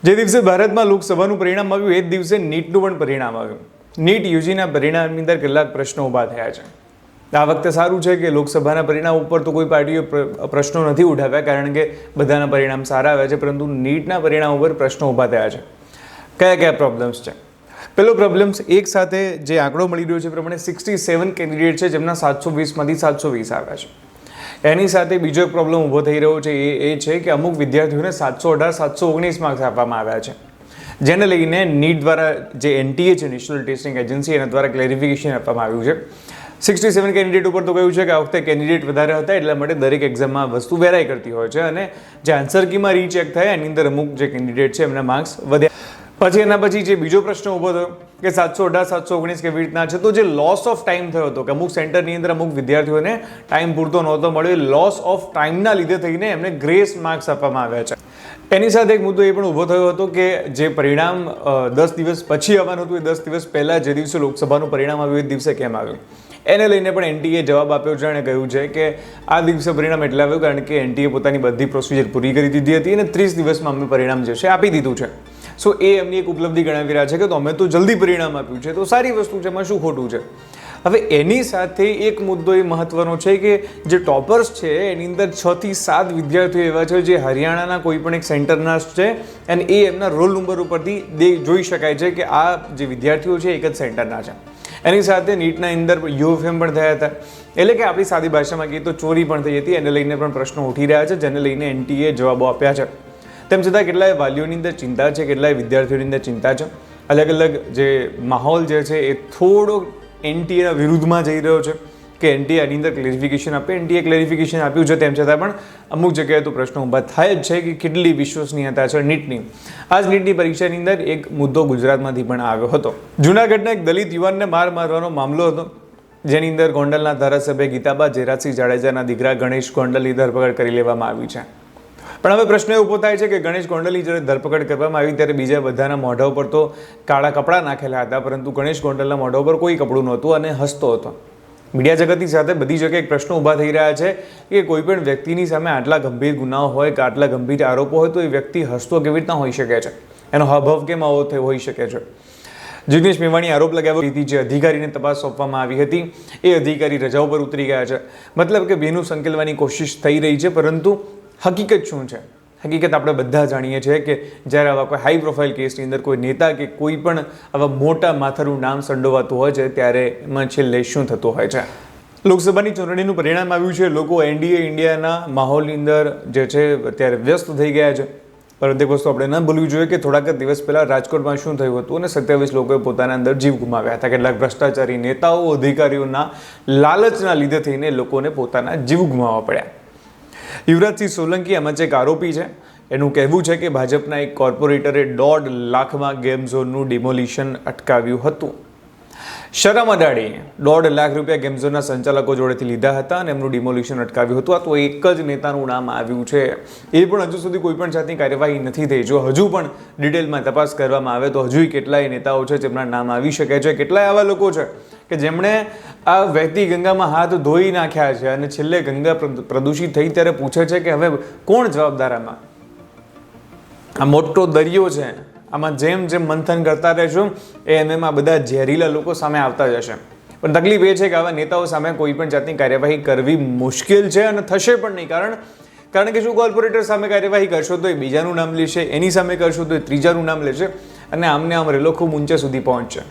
જે દિવસે ભારતમાં લોકસભાનું પરિણામ આવ્યું એ જ દિવસે નીટનું પણ પરિણામ આવ્યું. નીટ યુજીના પરિણામની અંદર કેટલાક પ્રશ્નો ઊભા થયા છે. આ વખતે સારું છે કે લોકસભાના પરિણામ ઉપર તો કોઈ પાર્ટીએ પ્રશ્નો નથી ઉઠાવ્યા, કારણ કે બધાના પરિણામ સારા આવ્યા છે, પરંતુ નીટના પરિણામ ઉપર પ્રશ્નો ઊભા થયા છે. કયા કયા પ્રોબ્લેમ્સ છે? પહેલો પ્રોબ્લેમ્સ, એક સાથે જે આંકડો મળી રહ્યો છે પ્રમાણે 67 કેન્ડિડેટ છે જેમના 720માંથી 720 આવ્યા છે. એની સાથે બીજો એક પ્રોબ્લેમ ઊભો થઈ રહ્યો છે, એ છે કે અમુક વિદ્યાર્થીઓને 718, 719 માર્ક્સ આપવામાં આવ્યા છે, જેને લઈને નીટ દ્વારા જે NTA છે, નેશનલ ટેસ્ટિંગ એજન્સી, એના દ્વારા ક્લેરિફિકેશન આપવામાં આવ્યું છે. 67 કેન્ડિડેટ ઉપર તો કહ્યું છે કે આ વખતે કેન્ડિડેટ વધારે હતા, એટલા માટે દરેક એક્ઝામમાં વસ્તુ વેરાઈ કરતી હોય છે, અને જે આન્સર કીમાં રીચેક થાય એની અંદર અમુક જે કેન્ડિડેટ છે એમના માર્ક્સ વધ્યા. પછી એના પછી જે બીજો પ્રશ્ન ઊભો થયો કે 718, 719 કેવી રીતના છે, તો જે લોસ ઓફ ટાઈમ થયો હતો કે અમુક સેન્ટરની અંદર અમુક વિદ્યાર્થીઓને ટાઈમ પૂરતો નહોતો મળ્યો, લોસ ઓફ ટાઈમના લીધે થઈને એમને ગ્રેસ માર્ક્સ આપવામાં આવ્યા છે. એની સાથે એક મુદ્દો એ પણ ઊભો થયો હતો કે જે પરિણામ 10 દિવસ પછી આવવાનું હતું, એ 10 દિવસ પહેલાં જે દિવસે લોકસભાનું પરિણામ આવ્યું એ દિવસે કેમ આવ્યું, એને લઈને પણ NTA જવાબ આપ્યો છે અને કહ્યું છે કે આ દિવસે પરિણામ એટલે આવ્યું કારણ કે NTA પોતાની બધી પ્રોસિજર પૂરી કરી દીધી હતી અને 30 દિવસમાં અમે પરિણામ જે છે આપી દીધું છે. સો એ એમની એક ઉપલબ્ધિ ગણાવી રહ્યા છે કે તો અમે તો જલ્દી પરિણામ આપ્યું છે, તો સારી વસ્તુ છે, એમાં શું ખોટું છે. હવે એની સાથે એક મુદ્દો એ મહત્વનો છે કે જે ટોપર્સ છે એની અંદર 6 થી 7 વિદ્યાર્થીઓ એવા છે જે હરિયાણાના કોઈ પણ એક સેન્ટરના છે, અને એ એમના રોલ નંબર ઉપરથી જોઈ શકાય છે કે આ જે વિદ્યાર્થીઓ છે એક જ સેન્ટરના છે. એની સાથે નીટના અંદર UFM પણ થયા હતા, એટલે કે આપણી સાદી ભાષામાં કહીએ તો ચોરી પણ થઈ હતી. એને લઈને પણ પ્રશ્નો ઉઠી રહ્યા છે, જેને લઈને NTA જવાબો આપ્યા છે. તેમ છતાં કેટલાય વાલીઓની અંદર ચિંતા છે, કેટલાય વિદ્યાર્થીઓની અંદર ચિંતા છે. અલગ અલગ જે માહોલ જે છે એ થોડો NTAના વિરુદ્ધમાં જઈ રહ્યો છે કે NTA આની અંદર ક્લેરિફિકેશન આપે. NTA ક્લેરિફિકેશન આપ્યું છે, તેમ છતાં પણ અમુક જગ્યાએ તો પ્રશ્નો ઊભા થાય જ છે કે કેટલી વિશ્વસનીયતા છે નીટની. આ જ નીટની પરીક્ષાની અંદર એક મુદ્દો ગુજરાતમાંથી પણ આવ્યો હતો. જૂનાગઢના એક દલિત યુવાનને માર મારવાનો મામલો હતો, જેની અંદર ગોંડલના ધારાસભ્ય ગીતાબા ઝેરાસિંહ જાડેજાના દીકરા ગણેશ ગોંડલની ધરપકડ કરી લેવામાં આવી છે. પણ હવે પ્રશ્ન એ ઊભો થાય છે કે ગણેશ ગોંડલની જ્યારે ધરપકડ કરવામાં આવી ત્યારે બીજા બધાના મોઢા ઉપર તો કાળા કપડાં નાખેલા હતા, પરંતુ ગણેશ ગોંડલના મોઢા ઉપર કોઈ કપડું નહોતું અને હસતો હતો. મીડિયા જગતની સાથે બધી જગ્યાએ પ્રશ્નો ઊભા થઈ રહ્યા છે કે કોઈ પણ વ્યક્તિની સામે આટલા ગંભીર ગુનાઓ હોય કે આટલા ગંભીર આરોપો હોય તો એ વ્યક્તિ હસતો કેવી રીતના હોઈ શકે છે, એનો હાવભાવ કેમ આવો હોઈ શકે છે. જિગ્નેશ મેવાણી આરોપ લગાવ્યો હતી, જે અધિકારીને તપાસ સોંપવામાં આવી હતી એ અધિકારી રજા ઉપર ઉતરી ગયા છે. મતલબ કે બેનું સંકેલવાની કોશિશ થઈ રહી છે, પરંતુ હકીકત શું છે? હકીકત આપણે બધા જાણીએ છીએ કે જ્યારે આવા કોઈ હાઈ પ્રોફાઇલ કેસની અંદર કોઈ નેતા કે કોઈ પણ આવા મોટા માથાનું નામ સંડોવાતું હોય છે, ત્યારે એમાં છેલ્લે શું થતું હોય છે. લોકસભાની ચૂંટણીનું પરિણામ આવ્યું છે. લોકો NDA ઇન્ડિયાના માહોલની અંદર જે છે અત્યારે વ્યસ્ત થઈ ગયા છે, પરંતુ એક વસ્તુ આપણે ન ભૂલવી જોઈએ કે થોડાક દિવસ પહેલાં રાજકોટમાં શું થયું હતું અને 27 લોકોએ પોતાના અંદર જીવ ગુમાવ્યા હતા. કેટલાક ભ્રષ્ટાચારી નેતાઓ, અધિકારીઓના લાલચના લીધે થઈને લોકોને પોતાના જીવ ગુમાવવા પડ્યા. યુવરાજસિંહ સોલંકી આમાં એક આરોપી છે. એનું કહેવું છે કે ભાજપના એક કોર્પોરેટરે 1.5 લાખમાં ગેમ ઝોનનું ડિમોલિશન અટકાવ્યું હતું. શરમ અડાડી 1.5 લાખ રૂપિયા ગેમ ઝોનના સંચાલકો જોડેથી લીધા હતા અને એમનું ડિમોલિશન અટકાવ્યું હતું. આ તો એક જ નેતાનું નામ આવ્યું છે. એ પણ હજુ સુધી કોઈ પણ જાતની કાર્યવાહી નથી થઈ. જો હજુ પણ ડિટેલમાં તપાસ કરવામાં આવે તો હજુ કેટલાય નેતાઓ છે જેમના નામ આવી શકે છે. કેટલાય આવા લોકો છે કે જેમણે આ વહેતી ગંગામાં હાથ ધોઈ નાખ્યા છે અને છેલ્લે ગંગા પ્રદૂષિત થઈ ત્યારે પૂછે છે કે હવે કોણ જવાબદાર આમાં? આ મોટો દરિયો છે, આમાં જેમ જેમ મંથન કરતા રહેશું એમ આ બધા ઝેરીલા લોકો સામે આવતા જશે. પણ તકલીફ એ છે કે આવા નેતાઓ સામે કોઈ પણ જાતની કાર્યવાહી કરવી મુશ્કેલ છે અને થશે પણ નહીં. કારણ કે શું, કોર્પોરેટર સામે કાર્યવાહી કરશો તો એ બીજાનું નામ લેશે, એની સામે કરશો તો એ ત્રીજાનું નામ લેશે, અને આમને આમ રેલો ખૂબ ઊંચે સુધી પહોંચશે.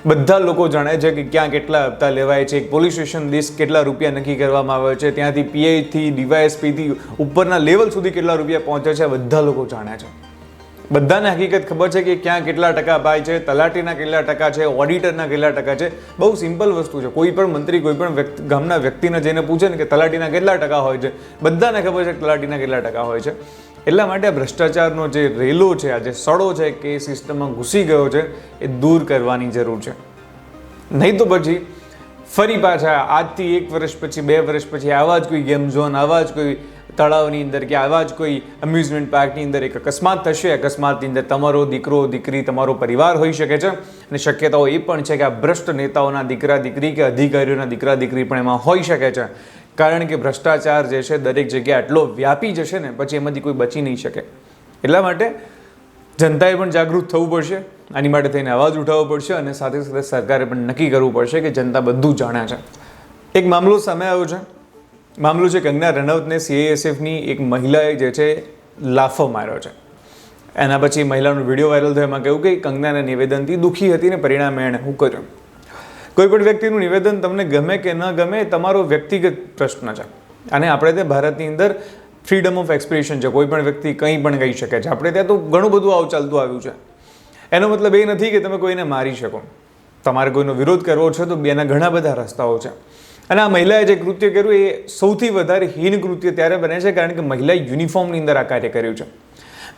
બધા લોકો જાણે છે કે ક્યાં કેટલા હપ્તા લેવાય છે, પોલીસ સ્ટેશન લિસ્ટ કેટલા રૂપિયા નક્કી કરવામાં આવે છે, ત્યાંથી PI થી DYSP થી ઉપરના લેવલ સુધી કેટલા રૂપિયા પહોંચે છે, બધા લોકો જાણે છે. બધાને હકીકત ખબર છે કે ક્યાં કેટલા ટકા પાય છે, તલાટીના કેટલા ટકા છે, ઓડિટરના કેટલા ટકા છે. બહુ સિમ્પલ વસ્તુ છે. કોઈ પણ મંત્રી કોઈ પણ ગામના વ્યક્તિને જઈને પૂછે ને કે તલાટીના કેટલા ટકા હોય છે, બધાને ખબર છે કે તલાટીના કેટલા ટકા હોય છે. એટલા માટે ભ્રષ્ટાચારનો જે રેલો છે, આ જે સડો છે કે એ સિસ્ટમમાં ઘૂસી ગયો છે, એ દૂર કરવાની જરૂર છે. નહીં તો પછી ફરી પાછા આજથી 1 વર્ષ પછી, 2 વર્ષ પછી આવા જ કોઈ ગેમ ઝોન, આવા જ કોઈ તળાવની અંદર કે આવા જ કોઈ એમ્યુઝમેન્ટ પાર્કની અંદર એક અકસ્માત થશે. અકસ્માતની અંદર તમારો દીકરો, દીકરી, તમારો પરિવાર હોઈ શકે છે, અને શક્યતાઓ એ પણ છે કે આ ભ્રષ્ટ નેતાઓના દીકરા, દીકરી કે અધિકારીઓના દીકરા, દીકરી પણ એમાં હોઈ શકે છે. કારણ કે ભ્રષ્ટાચાર જે છે દરેક જગ્યાએ આટલો વ્યાપી જશે ને પછી એમાંથી કોઈ બચી નહીં શકે. એટલા માટે જનતાએ પણ જાગૃત થવું પડશે, આની માટે થઈને અવાજ ઉઠાવવો પડશે અને સાથે સાથે સરકારે પણ નક્કી કરવું પડશે કે જનતા બધું જાણે છે. એક મામલો સામે આવ્યો છે. મામલો છે કંગના રનૌતને CISFની એક મહિલાએ જે છે લાફો માર્યો છે. એના પછી મહિલાનો વિડીયો વાયરલ થયો. એમાં કહ્યું કે કંગનાના નિવેદનથી દુઃખી હતી ને પરિણામે એણે શું કર્યું. કોઈ પણ વ્યક્તિનું નિવેદન તમને ગમે કે ન ગમે એ તમારો વ્યક્તિગત પ્રશ્ન છે અને આપણે ત્યાં ભારતની અંદર ફ્રીડમ ઓફ એક્સપ્રેશન છે. કોઈ પણ વ્યક્તિ કંઈ પણ કહી શકે છે. આપણે ત્યાં તો ઘણું બધું આવું ચાલતું આવ્યું છે. એનો મતલબ એ નથી કે તમે કોઈને મારી શકો. તમારે કોઈનો વિરોધ કરવો છે તો એના ઘણા બધા રસ્તાઓ છે. અને આ મહિલાએ જે કૃત્ય કર્યું એ સૌથી વધારે હીન કૃત્ય ત્યારે બને છે કારણ કે મહિલાએ યુનિફોર્મની અંદર આ કાર્ય કર્યું છે.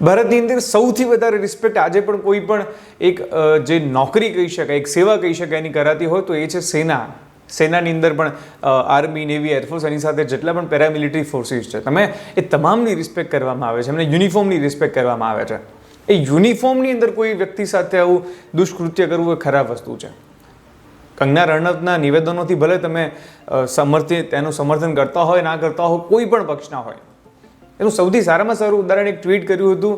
ભારતની અંદર સૌથી વધારે રિસ્પેક્ટ આજે પણ કોઈ પણ એક જે નોકરી કહી શકાય, એક સેવા કહી શકાય એની કરાતી હોય તો એ છે સેના. સેનાની અંદર પણ આર્મી, નેવી, એરફોર્સ એની સાથે જેટલા પણ પેરામિલિટરી ફોર્સિસ છે તમે એ તમામની રિસ્પેક્ટ કરવામાં આવે છે. એમને યુનિફોર્મની રિસ્પેક્ટ કરવામાં આવે છે. એ યુનિફોર્મની અંદર કોઈ વ્યક્તિ સાથે આવું દુષ્કૃત્ય કરવું એ ખરાબ વસ્તુ છે. કંગના રનૌતના નિવેદનોથી ભલે તમે તેનું સમર્થન કરતા હોય ના કરતા હોય, કોઈ પણ પક્ષના હોય. એનું સૌથી સારામાં સારું ઉદાહરણ એક ટ્વીટ કર્યું હતું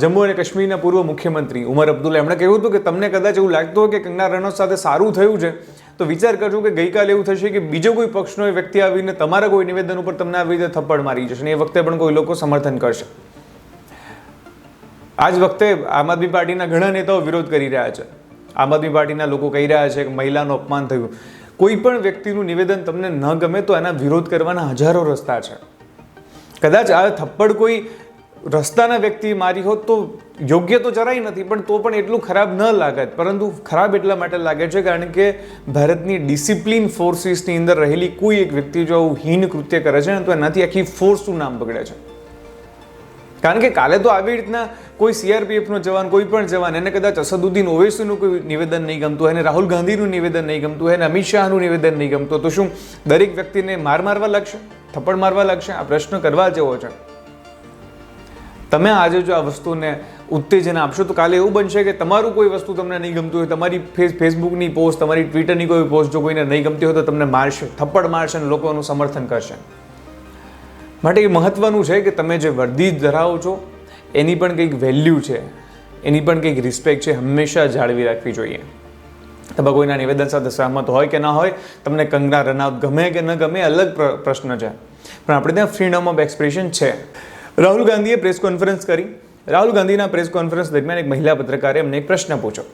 જમ્મુ અને કાશ્મીરના પૂર્વ મુખ્યમંત્રી ઉમર અબ્દુલ્લા. એમણે કહ્યું હતું કે તમને કદાચ એવું લાગતું હોય કે કંગના રનૌત સાથે સારું થયું છે તો વિચાર કરજો કે ગઈકાલે એવું થશે કે બીજો કોઈ પક્ષનો વ્યક્તિ આવીને તમારા કોઈ નિવેદન ઉપર તમને આવી રીતે થપ્પડ મારી જશે અને એ વખતે પણ કોઈ લોકો સમર્થન કરશે. આ જ વખતે આમ આદમી પાર્ટીના ઘણા નેતાઓ વિરોધ કરી રહ્યા છે. આમ આદમી પાર્ટીના લોકો કહી રહ્યા છે કે મહિલાનું અપમાન થયું. કોઈ પણ વ્યક્તિનું નિવેદન તમને ન ગમે તો એના વિરોધ કરવાના હજારો રસ્તા છે. કદાચ આ થપ્પડ કોઈ રસ્તાના વ્યક્તિ મારી હોત તો યોગ્ય તો જરાય નથી, પણ તો પણ એટલું ખરાબ ન લાગત. પરંતુ ખરાબ એટલા માટે લાગે છે કારણ કે ભારતની ડિસિપ્લિન ફોર્સિસની અંદર રહેલી કોઈ એક વ્યક્તિ જો આવું હીન કૃત્ય કરે છે ને તો એનાથી આખી ફોર્સનું નામ બગડે છે. કારણ કે કાલે તો આવી રીતના કોઈ CRPFનો જવાન, કોઈ પણ જવાન, એને કદાચ અસદુદ્દીન ઓવૈસીનું કોઈ નિવેદન નહીં ગમતું, એને રાહુલ ગાંધીનું નિવેદન નહીં ગમતું, એને અમિત શાહનું નિવેદન નહીં ગમતું, તો શું દરેક વ્યક્તિને મારવા લાગશે, થપ્પડ મારવા લાગશે? આ પ્રશ્ન કરવા જેવો છે. તમે આજે જો આ વસ્તુને ઉત્તેજન આપશો તો કાલે એવું બનશે કે તમારું કોઈ વસ્તુ તમને નહીં ગમતું હોય, તમારી ફેસબુકની પોસ્ટ, તમારી ટ્વિટરની કોઈ પોસ્ટ જો કોઈને નહીં ગમતી હોય તો તમને મારશે, થપ્પડ મારશે અને લોકો એનું સમર્થન કરશે. માટે એ મહત્વનું છે કે તમે જે વર્દી ધરાવો છો એની પણ કંઈક વેલ્યુ છે, એની પણ કંઈક રિસ્પેક્ટ છે, હંમેશા જાળવી રાખવી જોઈએ. તમે કોઈના નિવેદન સાથે સહમત હોય કે ના હોય, તમને કંગના રનૌત ગમે કે ન ગમે અલગ પ્રશ્ન છે, પણ આપણે ત્યાં ફ્રીડમ ઓફ એક્સપ્રેશન છે. રાહુલ ગાંધીએ પ્રેસ કોન્ફરન્સ કરી. રાહુલ ગાંધીના પ્રેસ કોન્ફરન્સ દરમિયાન એક મહિલા પત્રકારે એમને એક પ્રશ્ન પૂછ્યો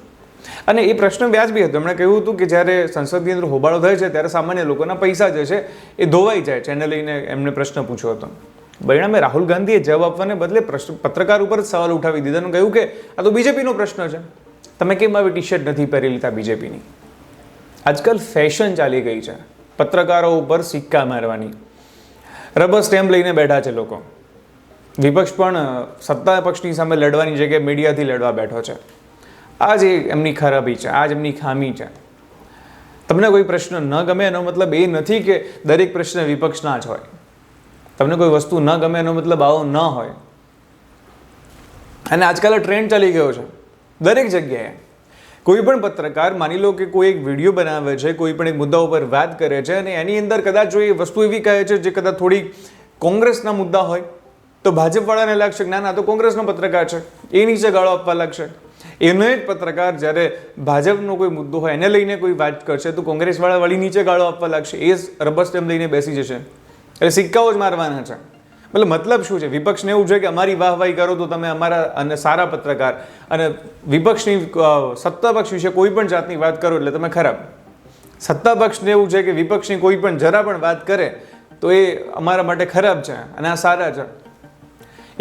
અને એ પ્રશ્ન વ્યાજબી હતો. એમણે કહ્યું હતું કે જ્યારે સંસદની અંદર હોબાળો થાય છે ત્યારે સામાન્ય લોકોના પૈસા જે છે એ ધોવાઈ જાય છે. એને લઈને એમને પ્રશ્ન પૂછ્યો હતો. પરિણામે રાહુલ ગાંધીએ જવાબ આપવાને બદલે પત્રકાર ઉપર જ સવાલ ઉઠાવી દીધા અને કહ્યું કે આ તો બીજેપીનો પ્રશ્ન છે, તમે કેમ આવી ટી-શર્ટ નથી પહેરી લીધા બીજેપીની? આજકાલ ફેશન ચાલી ગઈ છે પત્રકારો ઉપર સિક્કા મારવાની. રબર સ્ટેમ્પ લઈને બેઠા છે લોકો. વિપક્ષ પણ સત્તા પક્ષની સામે લડવાની જગ્યાએ મીડિયાથી લડવા બેઠો છે. આ જ એમની ખરાબી છે, આ જ એમની ખામી છે. તમને કોઈ પ્રશ્ન ન ગમે એનો મતલબ એ નથી કે દરેક પ્રશ્ન વિપક્ષના જ હોય. તમને કોઈ વસ્તુ ન ગમે એનો મતલબ આવો ન હોય. અને આજકાલ ટ્રેન્ડ ચાલી ગયો છે દરેક જગ્યાએ. કોઈ પણ પત્રકાર માની લો કે કોઈ એક વિડીયો બનાવે છે, કોઈ પણ એક મુદ્દા ઉપર વાત કરે છે અને એની અંદર કદાચ જો એ વસ્તુ એવી કહે છે જે કદાચ થોડી કોંગ્રેસના મુદ્દા હોય તો ભાજપવાળાને લાગશે કે ના ના તો કોંગ્રેસનો પત્રકાર છે, એ નીચે ગાળો આપવા લાગશે. એનો જ પત્રકાર જ્યારે ભાજપનો કોઈ મુદ્દો હોય એને લઈને કોઈ વાત કરશે તો કોંગ્રેસવાળા વળી નીચે ગાળો આપવા લાગશે. એ જ રબર સ્ટેમ્પ લઈને બેસી જશે. એટલે સિક્કાઓ જ મારવાના છે. મતલબ શું છે? વિપક્ષને એવું છે કે અમારી વાહવાહી કરો તો તમે અમારા અને સારા પત્રકાર, અને વિપક્ષની સત્તા પક્ષ વિશે કોઈ પણ જાતની વાત કરો એટલે તમે ખરાબ. સત્તા પક્ષને એવું છે કે વિપક્ષની કોઈ પણ જરા પણ વાત કરે તો એ અમારા માટે ખરાબ છે અને આ સારા છે.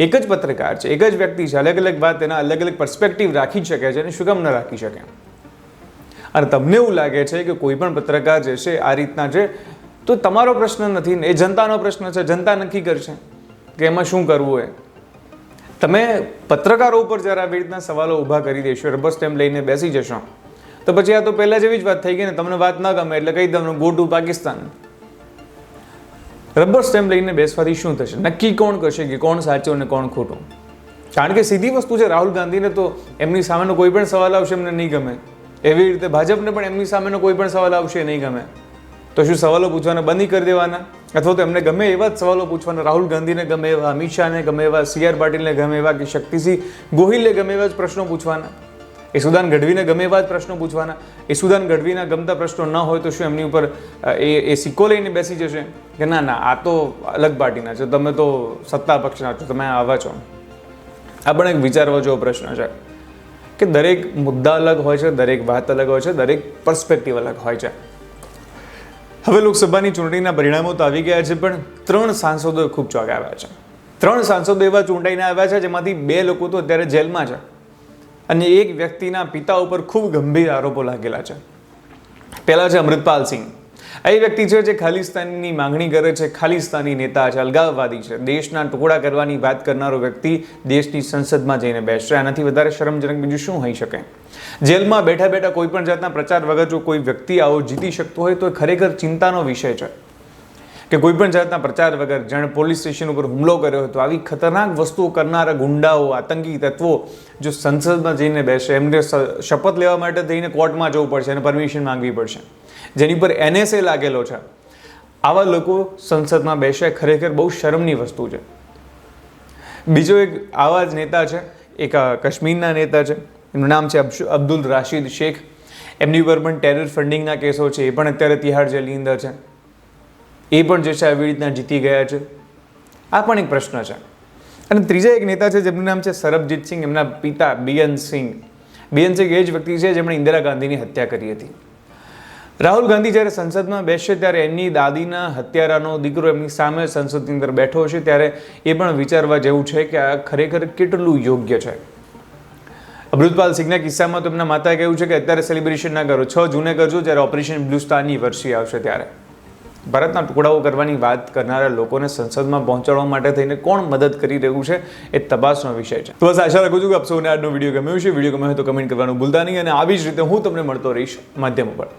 એક જ પત્રકાર છે, એક જ વ્યક્તિ છે, અલગ અલગ વાત એના અલગ અલગ પર્સપેક્ટિવ રાખી શકે છે અને શું કામ ન રાખી શકે? અને તમને એવું લાગે છે કે કોઈ પણ પત્રકાર જે છે આ રીતના છે તો તમારો પ્રશ્ન નથી ને, એ જનતાનો પ્રશ્ન છે. જનતા નક્કી કરશે કે એમાં શું કરવું. તમે પત્રકારો ઉપર જ્યારે આવી રીતના સવાલો ઊભા કરી દેશો, રબર સ્ટેમ્પ લઈને બેસી જશો તો પછી આ તો પહેલા જેવી જ વાત થઈ ગઈ ને. તમને વાત ન ગમે એટલે કહી દઉં go to Pakistan. Rubber stamp લઈને બેસવાથી શું થશે? નક્કી કોણ કરશે કે કોણ સાચું અને કોણ ખોટું? કારણ કે સીધી વસ્તુ છે, રાહુલ ગાંધીને તો એમની સામેનો કોઈ પણ સવાલ આવશે એમને નહીં ગમે. એવી રીતે ભાજપને પણ એમની સામેનો કોઈ પણ સવાલ આવશે નહીં ગમે. તો શું સવાલો પૂછવાના બંધ કરી દેવાના? અથવા તો એમને ગમે એવા જ સવાલો પૂછવાના, રાહુલ ગાંધીને ગમે એવા, અમિત શાહને ગમે એવા, CR પાટીલને ગમે એવા કે શક્તિસિંહ ગોહિલને ગમે એવા જ પ્રશ્નો પૂછવાના, ઈસુદાન ગઢવીને ગમે એવા જ પ્રશ્નો પૂછવાના. ઈસુદાન ગઢવીના ગમતા પ્રશ્નો ન હોય તો શું એમની ઉપર એ સિક્કો લઈને બેસી જશે કે ના ના આ તો અલગ પાર્ટીના છો, તમે તો સત્તા પક્ષના છો, તમે આવા છો? આ પણ એક વિચારવા જેવો પ્રશ્ન છે કે દરેક મુદ્દા અલગ હોય છે, દરેક વાત અલગ હોય છે, દરેક પર્સપેક્ટિવ અલગ હોય છે. હવે લોકસભાની ચૂંટણીના પરિણામો તો આવી ગયા છે, પણ 3 સાંસદો ખૂબ ચોંકાવ્યા છે. 3 સાંસદો એવા ચૂંટાઈને આવ્યા છે જેમાંથી 2 લોકો તો અત્યારે જેલમાં છે અને એક વ્યક્તિના પિતા ઉપર ખૂબ ગંભીર આરોપો લાગેલા છે. પહેલા છે અમૃતપાલ સિંહ. આ વ્યક્તિ છે જે ખાલિસ્તાનની માંગણી કરે છે, ખાલિસ્તાની નેતા છે, અલગાવવાદી છે, દેશના ટુકડા કરવાની વાત કરનારો વ્યક્તિ દેશની સંસદમાં જઈને બેસશે. આનાથી વધારે શરમજનક બીજું શું હોઈ શકે? જેલમાં બેઠા બેઠા કોઈ પણ જાતના પ્રચાર વગર જો કોઈ વ્યક્તિ આવો જીતી શકતો હોય તો એ ખરેખર ચિંતાનો વિષય છે કે કોઈ પણ જાતના પ્રચાર વગર જેણે પોલીસ સ્ટેશન ઉપર હુમલો કર્યો હતો, આવી ખતરનાક વસ્તુઓ કરનારા ગુંડાઓ, આતંકી તત્વો જો સંસદમાં જઈને બેસે, એમને શપથ લેવા માટે થઈને કોર્ટમાં જવું પડશે અને પરમિશન માંગવી પડશે, જેની પર NSA લાગેલો છે. આવા લોકો સંસદમાં બેસે ખરેખર બહુ શરમની વસ્તુ છે. બીજો એક આવા જ નેતા છે, એક કાશ્મીરના નેતા છે, એનું નામ છે અબ્દુલ રાશિદ શેખ. એમની ઉપર પણ ટેરર ફંડિંગના કેસો છે, એ પણ અત્યારે તિહાડ જેલની અંદર છે. એ પણ જે છે આવી રીતના જીતી ગયા છે. આ પણ એક પ્રશ્ન છે. અને ત્રીજા એક નેતા છે જેમનું નામ છે સરબજીત સિંહ. એમના પિતા BN સિંહ. BN સિંહ એ જ વ્યક્તિ છે જેમણે ઇન્દિરા ગાંધીની હત્યા કરી હતી. રાહુલ ગાંધી જ્યારે સંસદમાં બેસશે ત્યારે એમની દાદીના હત્યારાનો દીકરો એમની સામે સંસદની અંદર બેઠો હશે ત્યારે એ પણ વિચારવા જેવું છે કે આ ખરેખર કેટલું યોગ્ય છે. અમૃતપાલ સિંહના કિસ્સામાં તો એમના માતાએ કહ્યું છે કે અત્યારે સેલિબ્રેશન ના કરો, 6 જૂને કરજો જ્યારે ઓપરેશન બ્લુ સ્ટારની વર્ષી આવશે ત્યારે. ભારતના ટુકડાઓ કરવાની વાત કરનારા લોકોને સંસદમાં પહોંચાડવા માટે થઈને કોણ મદદ કરી રહ્યું છે એ તપાસનો વિષય છે. તો બસ આશા રાખું છું કે આપ સૌને આજનો વિડીયો ગમ્યો છે. વિડીયો ગમ્યો હોય તો કમેન્ટ કરવાનું ભૂલતા નહીં અને આવી જ રીતે હું તમને મળતો રહીશ માધ્યમ ઉપર.